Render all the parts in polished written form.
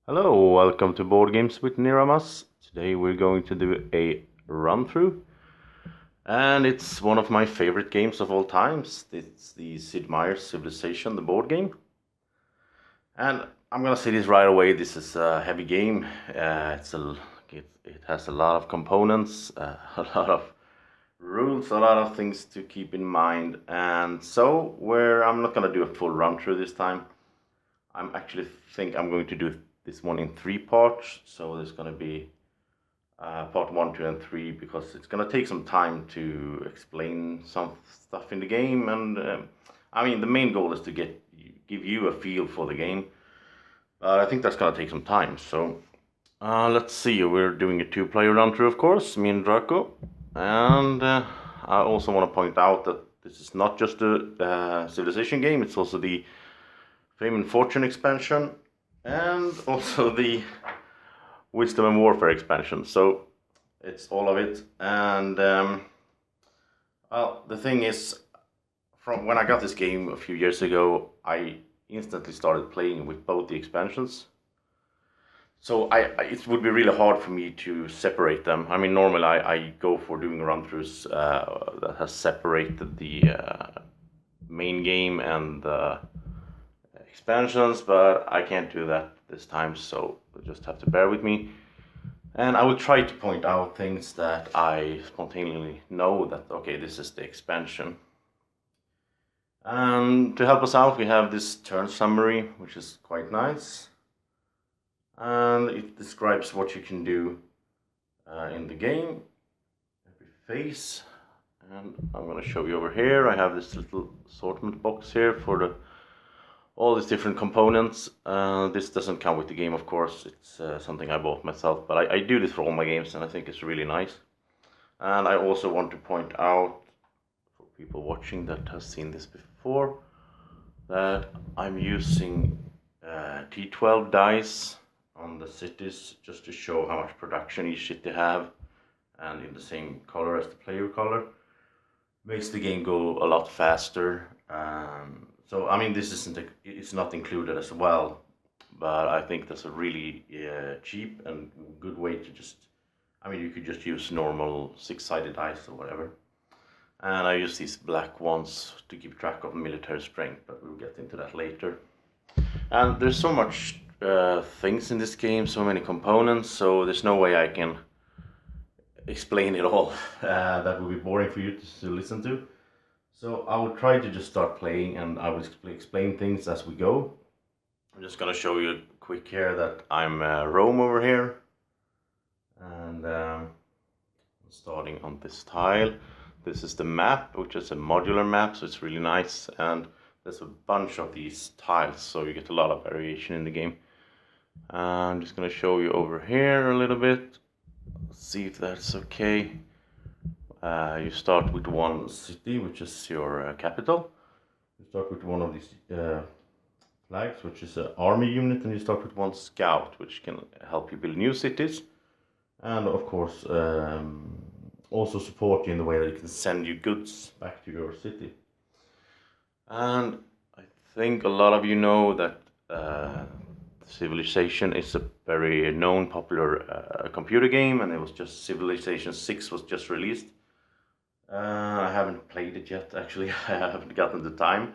Hello, welcome to Board Games with Niramas. Today we're going to do a run through, and it's one of my favorite games of all times. It's the Sid Meier's Civilization, the board game. And I'm gonna say this right away. This is a heavy game. It has a lot of components, a lot of rules, a lot of things to keep in mind. And so, where I'm not gonna do a full run through this time. I'm actually think I'm going to do this one in 3 parts. So there's going to be part 1, 2, and 3 because it's going to take some time to explain some stuff in the game. And I mean, the main goal is to give you a feel for the game. I think that's going to take some time. So let's see. We're doing a 2-player run through, of course, me and Drako. And I also want to point out that this is not just a civilization game. It's also the Fame and Fortune expansion, and also the Wisdom and Warfare expansion. So it's all of it. And well, the thing is, from when I got this game a few years ago, I instantly started playing with both the expansions. So it would be really hard for me to separate them. I mean, normally I go for doing run-throughs that has separated the main game and the expansions, but I can't do that this time, so you'll just have to bear with me. And I will try to point out things that I spontaneously know that, okay, this is the expansion. And to help us out, we have this turn summary, which is quite nice. And it describes what you can do in the game, every phase. And I'm going to show you over here. I have this little assortment box here for all these different components. This doesn't come with the game, of course. It's something I bought myself, but I do this for all my games, and I think it's really nice. And I also want to point out, for people watching that have seen this before, that I'm using T12 dice on the cities just to show how much production each city have, and in the same color as the player color. Makes the game go a lot faster. So I mean, it's not included as well, but I think that's a really cheap and good way to I mean, you could just use normal 6-sided dice or whatever. And I use these black ones to keep track of military strength, but we'll get into that later. And there's so much things in this game, so many components, so there's no way I can explain it all. That would be boring for you to listen to. So I will try to just start playing, and I will explain things as we go. I'm just gonna show you quick here that I'm Rome over here, and starting on this tile. This is the map, which is a modular map, so it's really nice, and there's a bunch of these tiles, so you get a lot of variation in the game. I'm just gonna show you over here a little bit. Let's see if that's okay. You start with one city, which is your capital. You start with one of these flags, which is an army unit, and you start with one scout, which can help you build new cities. And of course, also support you in the way that it can send you goods back to your city. And I think a lot of you know that Civilization is a very known, popular computer game, and it was just Civilization 6 was just released. I haven't played it yet, actually. I haven't gotten the time,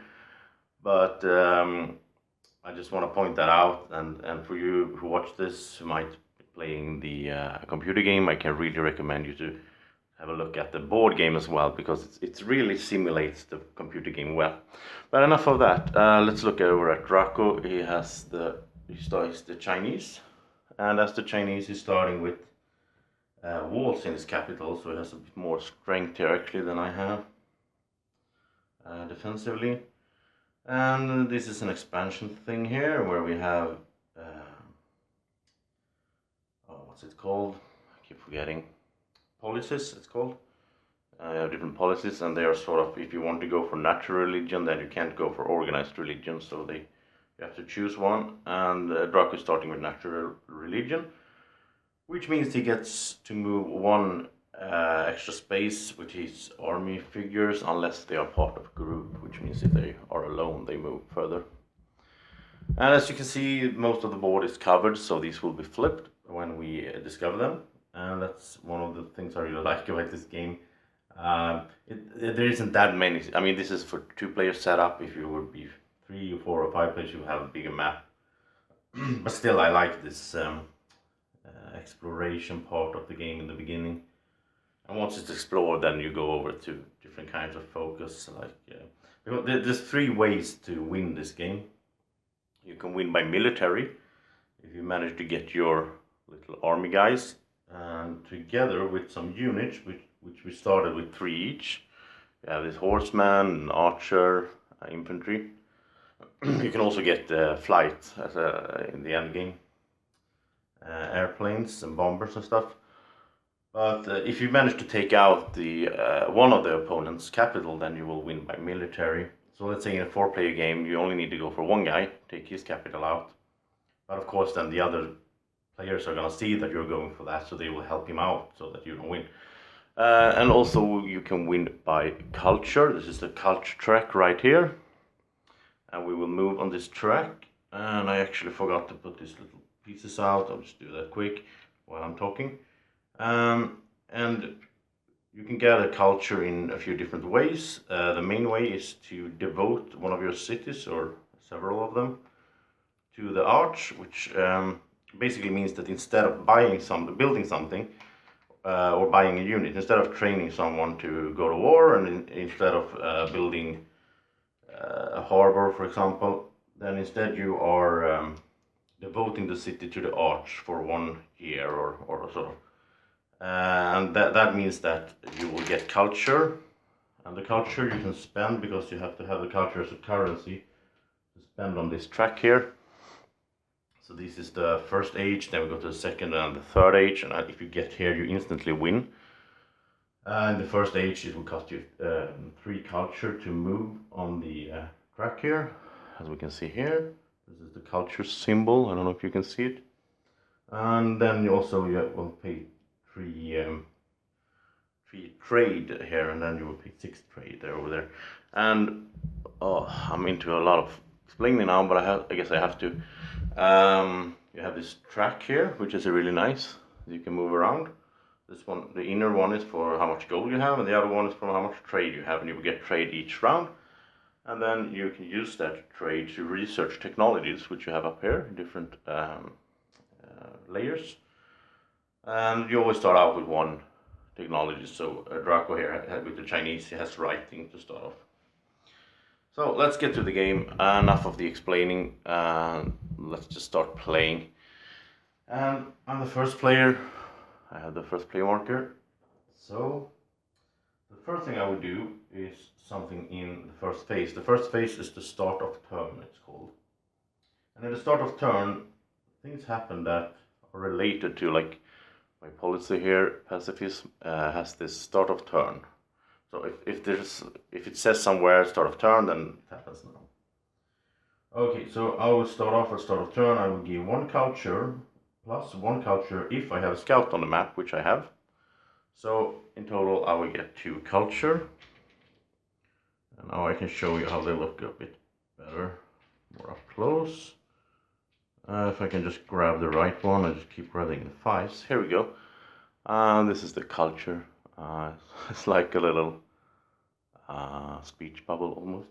but I just want to point that out, and for you who watch this who might be playing the computer game, I can really recommend you to have a look at the board game as well, because it really simulates the computer game well. But enough of that. Let's look over at Drako. He starts the Chinese, and as the Chinese, he's starting with walls in his capital, so he has a bit more strength here actually than I have defensively. And this is an expansion thing here where we have what's it called? I keep forgetting. Policies, it's called. You have different policies, and they are sort of, if you want to go for natural religion, then you can't go for organized religion, so you have to choose one. And Draco is starting with natural religion, which means he gets to move one extra space with his army figures, unless they are part of a group, which means if they are alone, they move further. And as you can see, most of the board is covered, so these will be flipped when we discover them. And that's one of the things I really like about this game. There isn't that many. I mean, this is for 2-player setup. If you would be 3 or 4 or 5 players, you have a bigger map. But still, I like this exploration part of the game in the beginning. And once it's explored, then you go over to different kinds of focus. Because there's 3 ways to win this game. You can win by military, if you manage to get your little army guys, and together with some units, which we started with 3 each. You have this horseman, an archer, infantry. You can also get flight as in the end game, airplanes and bombers and stuff. But if you manage to take out the one of the opponent's capital, then you will win by military. So let's say in a 4-player game, you only need to go for one guy, take his capital out. But of course, then the other players are gonna see that you're going for that, so they will help him out so that you don't win. And also you can win by culture. This is the culture track right here. And we will move on this track. And I actually forgot to put these little pieces out. I'll just do that quick while I'm talking. And you can get a culture in a few different ways. The main way is to devote one of your cities, or several of them, to the arch, which basically means that instead of building something, or buying a unit, instead of training someone to go to war, and instead of building a harbor, for example, then instead you are devoting the city to the arch for 1 year or so. And that means that you will get culture, and the culture you can spend, because you have to have the culture as a currency to spend on this track here. So this is the first age, then we go to the second and the third age, and if you get here, you instantly win. In the first age, it will cost you 3 culture to move on the track here, as we can see here. This is the culture symbol. I don't know if you can see it. And then you will pay 3 trade here, and then you will pay 6 trade over there. And I'm into a lot of explaining now, but I guess I have to. You have this track here, which is really nice. You can move around. This one, the inner one, is for how much gold you have, and the other one is for how much trade you have, and you will get trade each round. And then you can use that trade to research technologies, which you have up here, different layers. And you always start out with one technology. So Drako here, with the Chinese, he has writing to start off. So let's get to the game. Enough of the explaining. Let's just start playing. And I'm the first player. I have the first play marker. So the first thing I would do is something in the first phase. The first phase is the start of turn, it's called. And in the start of turn, things happen that are related to, like, my policy here, pacifism, has this start of turn. So if it says somewhere start of turn, then it happens now. Okay, so I will start off at start of turn. I will give 1 culture plus 1 culture if I have a scout on the map, which I have. So in total I will get 2 culture. And now I can show you how they look a bit better, more up close. If I can just grab the right one, I just keep grabbing the 5s. Here we go. This is the culture. It's like a little speech bubble almost.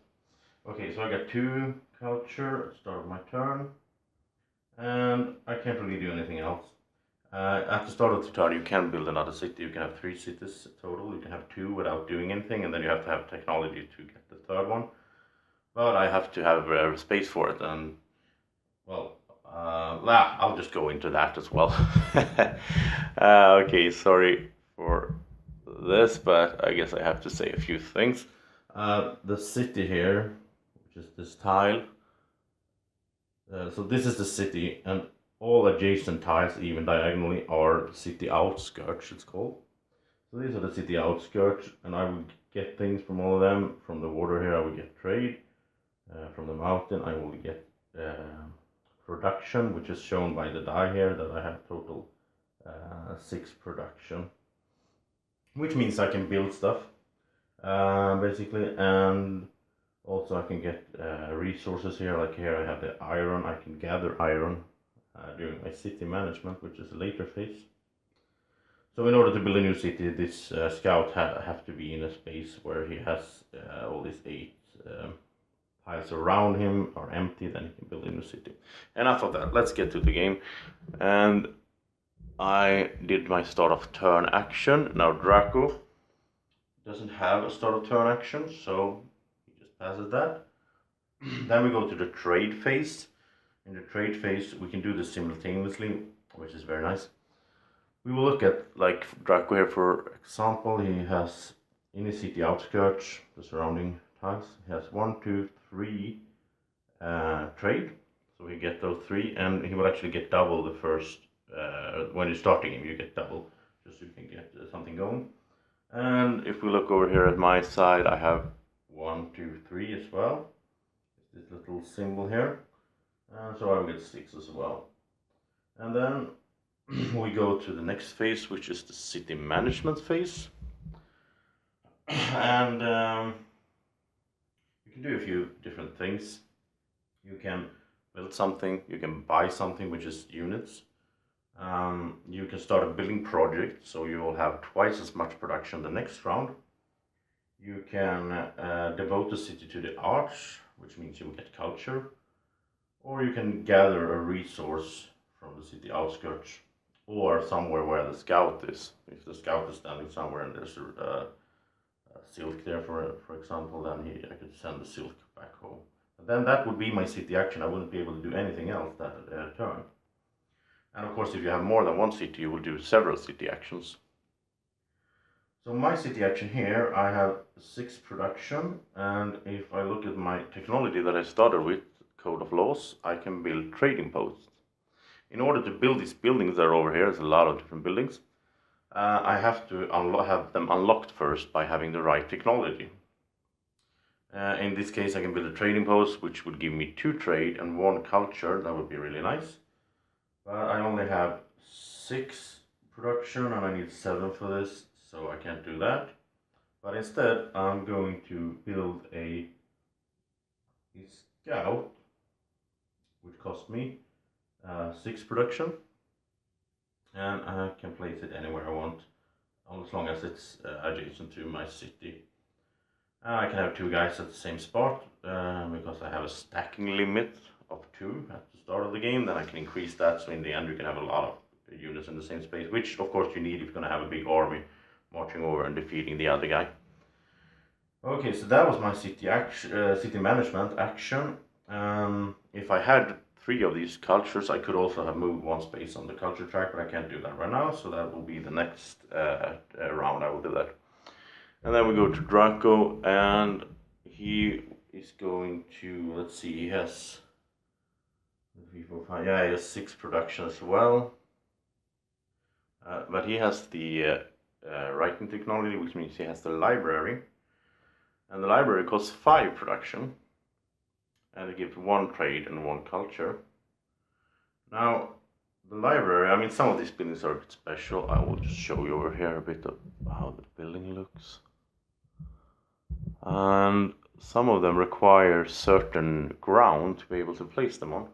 Okay, so I got 2 culture at the start of my turn. And I can't really do anything else. At the start of the turn, you can build another city. You can have 3 cities total. You can have 2 without doing anything, and then you have to have technology to get the third one. But I have to have space for it, and well, I'll just go into that as well. Okay, sorry for this, but I guess I have to say a few things. The city here, which is this tile. So this is the city, and all adjacent tiles, even diagonally, are city outskirts, it's called. So these are the city outskirts, and I will get things from all of them. From the water here I will get trade. From the mountain I will get production, which is shown by the die here, that I have total 6 production. Which means I can build stuff, basically, and Also, I can get resources here, like here I have the iron. I can gather iron during my city management, which is a later phase. So in order to build a new city, this scout have to be in a space where he has all these 8 piles around him are empty, then he can build a new city. Enough of that, let's get to the game. And I did my start of turn action. Now Drako doesn't have a start of turn action, so he just passes that. Then we go to the trade phase. In the trade phase, we can do this simultaneously, which is very nice. We will look at, like Drako here, for example. He has in his city outskirts, the surrounding tiles, he has 1, 2, 3 trade. So he get those 3, and he will actually get double the first. When you're starting him, you get double, just so you can get something going. And if we look over here at my side, I have 1, 2, 3 as well. This little symbol here, and so I will get 6 as well. And then we go to the next phase, which is the city management phase. And you can do a few different things. You can build something, you can buy something, which is units. You can start a building project, so you will have twice as much production the next round. You can devote the city to the arts, which means you will get culture. Or you can gather a resource from the city outskirts, or somewhere where the scout is. If the scout is standing somewhere and there's a silk there, for example, then I could send the silk back home. And then that would be my city action. I wouldn't be able to do anything else that turn. And of course, if you have more than one city, you will do several city actions. So my city action here, I have 6 production, and if I look at my technology that I started with, Code of Laws, I can build trading posts. In order to build these buildings that are over here, there's a lot of different buildings, I have to have them unlocked first by having the right technology. In this case, I can build a trading post, which would give me 2 trade and 1 culture. That would be really nice. But I only have 6 production, and I need 7 for this, so I can't do that. But instead, I'm going to build a scout, which cost me 6 production, and I can place it anywhere I want, as long as it's adjacent to my city. I can have 2 guys at the same spot, because I have a stacking limit of 2 at the start of the game. Then I can increase that, so in the end you can have a lot of units in the same space, which of course you need if you're going to have a big army marching over and defeating the other guy. Okay, so that was my city management action. If I had 3 of these cultures, I could also have moved 1 space on the culture track, but I can't do that right now, so that will be the next round I will do that. And then we go to Drako, and he is going to, let's see, he has 3, 4, 5, yeah, he has 6 production as well. But he has the writing technology, which means he has the library. And the library costs 5 production, and it gives 1 trade and 1 culture. Now, the library, I mean, some of these buildings are a bit special. I will just show you over here a bit of how the building looks. And some of them require certain ground to be able to place them on.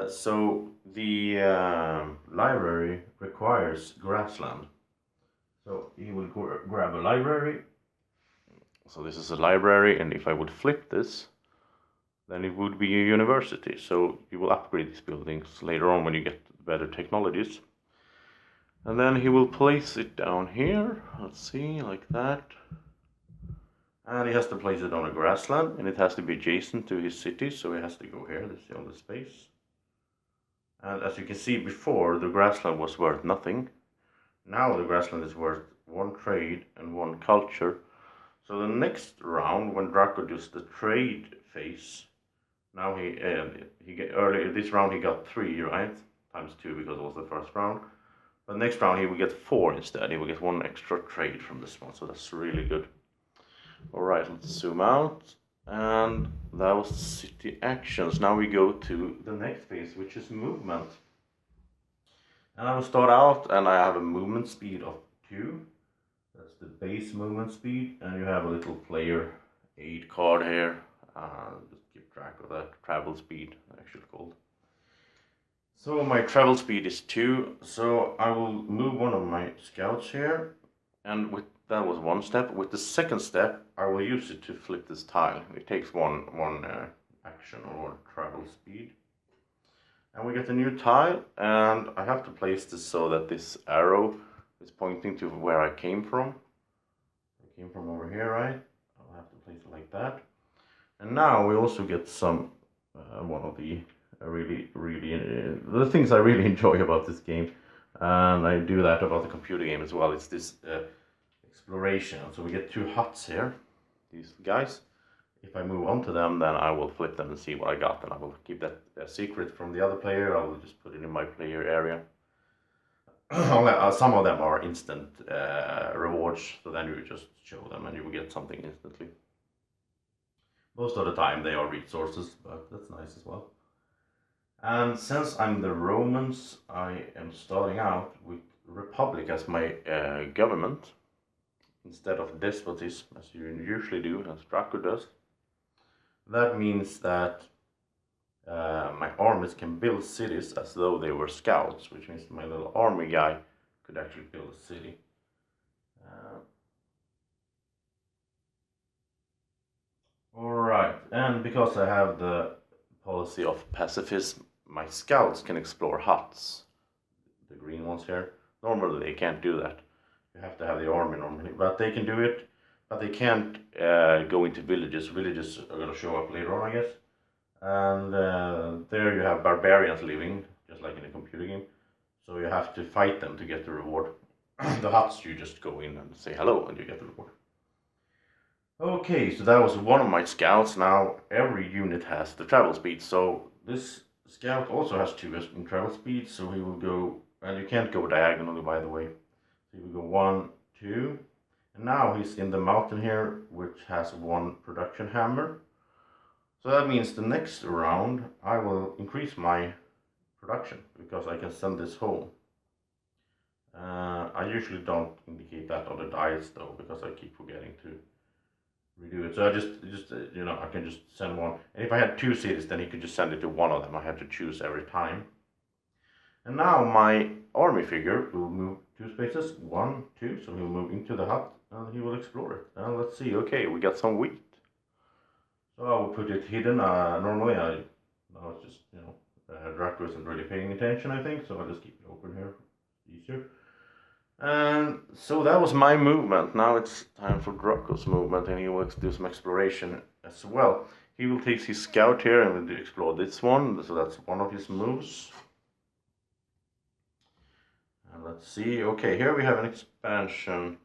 So the library requires grassland. So he will grab a library. So this is a library, and if I would flip this, then it would be a university. So you will upgrade these buildings later on when you get better technologies. And then he will place it down here, let's see, like that. And he has to place it on a grassland, and it has to be adjacent to his city, so he has to go here, this is all the space. And as you can see before, the grassland was worth nothing. Now the grassland is worth 1 trade and 1 culture. So the next round, when Drako does the trade phase, now he get earlier this round he got 3, right? Times 2 because it was the first round. But next round he will get 4 instead. He will get 1 extra trade from this one, so that's really good. Alright, let's zoom out. And that was city actions. Now we go to the next phase, which is movement. And I will start out, and I have a movement speed of 2. That's the base movement speed, and you have a little player aid card here. Just keep track of that travel speed, actually called. So my travel speed is 2, so I will move one of my scouts here, and with that was one step. With the second step, I will use it to flip this tile. It takes one action or travel speed. And we get a new tile, and I have to place this so that this arrow is pointing to where I came from. I came from over here, right? I'll have to place it like that. And now we also get some, one of the the things I really enjoy about this game, and I do that about the computer game as well. It's this exploration. So we get 2 huts here, these guys. If I move on to them, then I will flip them and see what I got, and I will keep that secret from the other player. I will just put it in my player area. Some of them are instant rewards, so then you just show them and you will get something instantly. Most of the time they are resources, but that's nice as well. And since I'm the Romans, I am starting out with Republic as my government, instead of despotism, as you usually do, as Drako does. That means that my armies can build cities as though they were scouts, which means my little army guy could actually build a city. Alright, and because I have the policy of pacifism, my scouts can explore huts. The green ones here. Normally they can't do that. You have to have the army normally, but they can do it. But they can't go into villages. Villages are going to show up later on, I guess. And there you have barbarians living, just like in a computer game. So you have to fight them to get the reward. The huts, you just go in and say hello and you get the reward. Okay, so that was one of my scouts. Now every unit has the travel speed. So this scout also has 2 in travel speed. So he will go, and you can't go diagonally, by the way. So he will go 1, 2. And now he's in the mountain here, which has 1 production hammer. So that means the next round I will increase my production, because I can send this home. I usually don't indicate that on the dice though, because I keep forgetting to redo it. So I just you know, I can just send 1. And if I had 2 cities, then he could just send it to one of them. I had to choose every time. And now my army figure will move 2 spaces, 1, 2, so he'll move into the hut and he will explore it. And let's see, okay, we got some wheat. So I will put it hidden. Normally now it's just, you know, Drako isn't really paying attention, I think, so I'll just keep it open here, easier. And so that was my movement. Now it's time for Drako's movement, and he will do some exploration as well. He will take his scout here and will explore this one, so that's one of his moves. And let's see, okay, here we have an expansion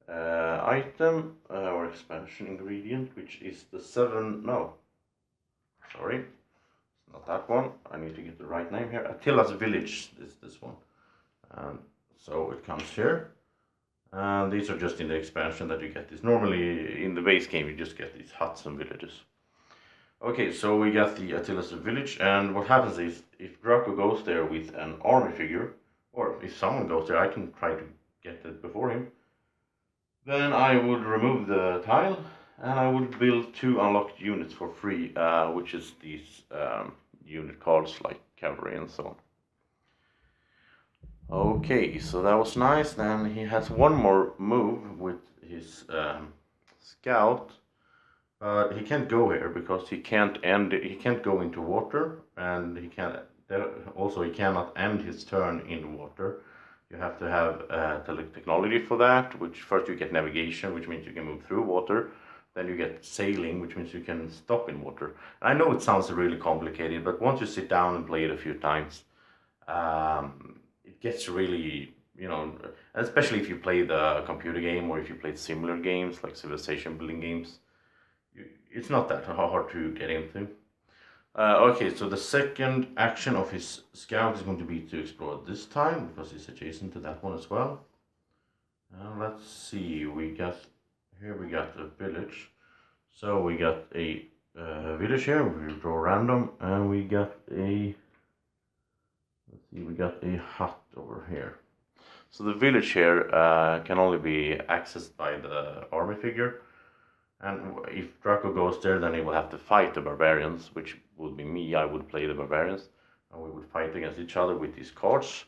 item, or expansion ingredient, which is the 7, no, sorry, it's not that one. I need to get the right name here. Attila's Village is this one. And so it comes here. And these are just in the expansion that you get this. Normally in the base game you just get these huts and villages. Okay, so we got the Attila's Village, and what happens is, if Drako goes there with an army figure, or if someone goes there, I can try to get it before him. Then I would remove the tile, and I would build 2 unlocked units for free, which is these unit cards like cavalry and so on. Okay, so that was nice. Then he has one more move with his scout, but he can't go here because he can't go into water, and he cannot end his turn in water. You have to have technology for that, which first you get navigation, which means you can move through water. Then you get sailing, which means you can stop in water. I know it sounds really complicated, but once you sit down and play it a few times, it gets really, you know, especially if you play the computer game or if you play similar games like civilization building games, it's not that hard to get into. Okay, so the second action of his scout is going to be to explore this time, because it's adjacent to that one as well. Let's see, we got a village. So we got a village here, we draw random, and we got a hut over here. So the village here can only be accessed by the army figure. And if Drako goes there, then he will have to fight the barbarians, which would be me. I would play the barbarians, and we would fight against each other with these cards.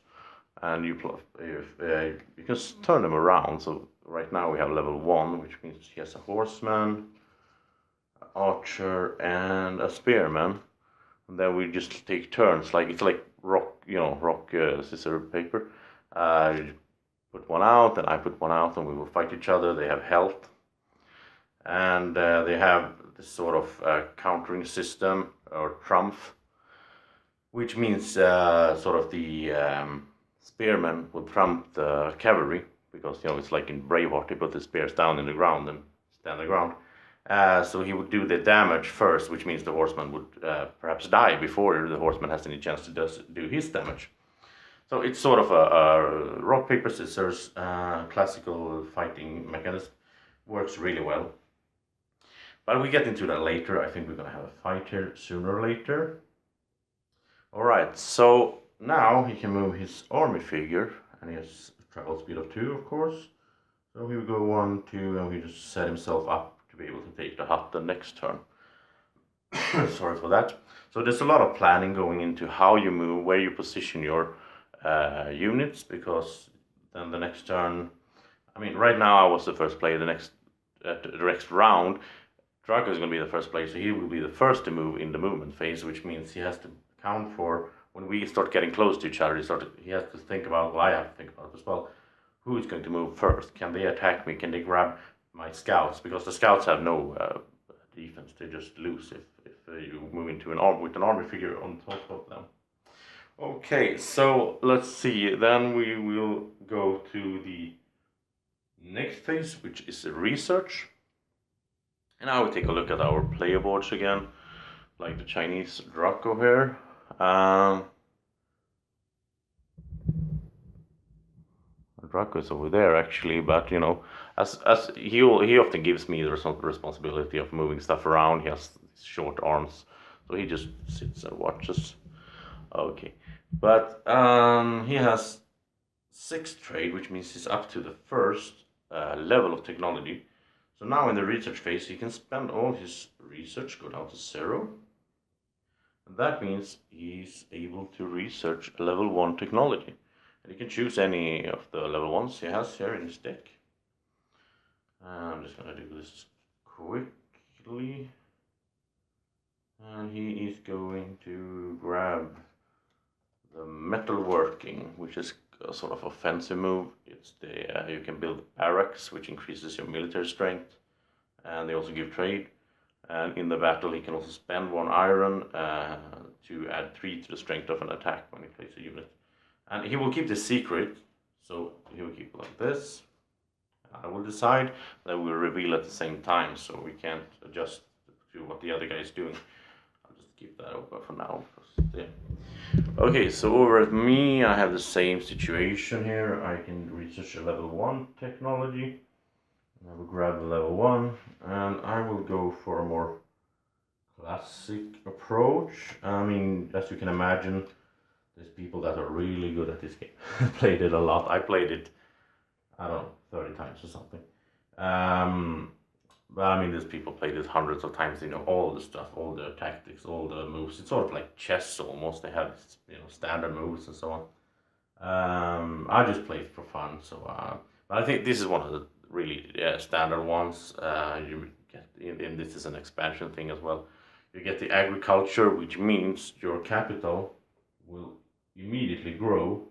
And you can turn them around. So right now we have level 1, which means he has a horseman, an archer, and a spearman. And then we just take turns, like it's like rock, scissors, paper. You put one out, and I put one out, and we will fight each other. They have health, and they have this sort of countering system or trump, which means sort of the spearmen will trump the cavalry, because it's like in Braveheart, he put the spears down in the ground and stand the ground. So he would do the damage first, which means the horseman would perhaps die before the horseman has any chance to do his damage. So it's sort of a rock, paper, scissors, classical fighting mechanism. Works really well. But we get into that later. I think we're going to have a fight here sooner or later. Alright, so now he can move his army figure, and he has travel speed of 2, of course. So he will go 1, 2, and he just set himself up to be able to take the hut the next turn. Sorry for that. So there's a lot of planning going into how you move, where you position your units, because then the next turn, right now I was the first player. The next round, Drako is going to be the first player, so he will be the first to move in the movement phase, which means he has to account for, when we start getting close to each other, he has to think about, well, I have to think about it as well, who is going to move first? Can they attack me? Can they grab my scouts? Because the scouts have no defense, they just lose if you move into with an army figure on top of them. Okay, so let's see, then we will go to the next phase, which is research. And I will take a look at our player boards again, like the Chinese Drako here. Drako is over there actually, but as he often gives me the responsibility of moving stuff around. He has short arms, so he just sits and watches. Okay, but he has 6 trade, which means he's up to the first level of technology. So now in the research phase, he can spend all his research, go down to 0. And that means he's able to research a level 1 technology. And he can choose any of the level 1s he has here in his deck. I'm just going to do this quickly. And he is going to grab the metalworking, which is a sort of offensive move. It's you can build barracks, which increases your military strength, and they also give trade. And in the battle, he can also spend 1 iron to add 3 to the strength of an attack when he plays a unit. And he will keep the secret, so he will keep it like this. I will decide that we will reveal at the same time, so we can't adjust to what the other guy is doing. I'll just keep that open for now. Okay, so over at me, I have the same situation here. I can research a level 1 technology. I will grab the level 1, and I will go for a more classic approach. As you can imagine, there's people that are really good at this game. I played it a lot. I played it, 30 times or something. But there's people played it hundreds of times. All the stuff, all the tactics, all the moves. It's sort of like chess almost. They have standard moves and so on. I just play it for fun. So, but I think this is one of the really standard ones. You get and this is an expansion thing as well. You get the agriculture, which means your capital will immediately grow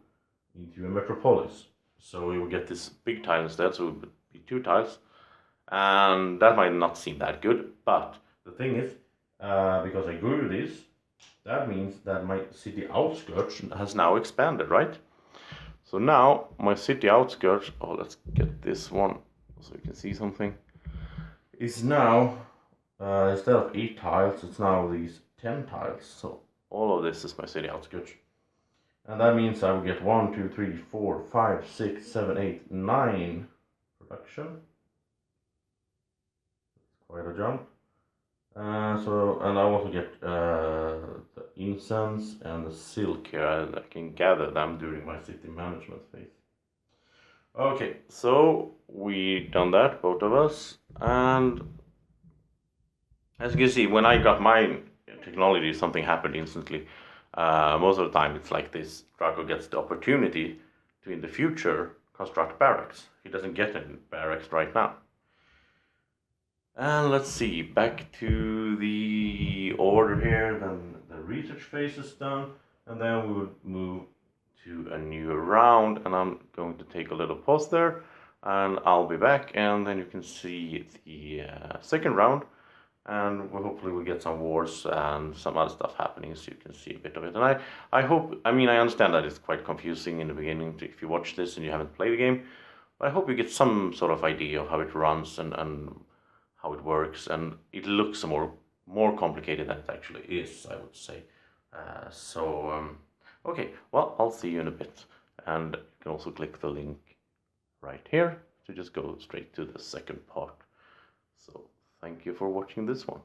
into a metropolis. So you will get this big tile instead, so it would be 2 tiles. And that might not seem that good, but the thing is, because I grew this, that means that my city outskirts has now expanded, right? So now my city outskirts, let's get this one so you can see something, is now, instead of 8 tiles, it's now these 10 tiles. So all of this is my city outskirts. And that means I will get 1, 2, 3, 4, 5, 6, 7, 8, 9 production. Quite a jump. And I also get the incense and the silk here, and I can gather them during my city management phase. Okay, so we done that, both of us, and As you can see, when I got my technology, something happened instantly. Most of the time it's like this. Drako gets the opportunity to, in the future, construct barracks. He doesn't get any barracks right now. And let's see, back to the order here, then the research phase is done, and then we would move to a new round, and I'm going to take a little pause there, and I'll be back, and then you can see the second round, and hopefully we'll get some wars and some other stuff happening, so you can see a bit of it. And I hope, I mean, I understand that it's quite confusing in the beginning if you watch this and you haven't played the game, but I hope you get some sort of idea of how it runs and how it works, and it looks more complicated than it actually is, I would say. Okay, well, I'll see you in a bit, and you can also click the link right here to just go straight to the second part. So thank you for watching this one.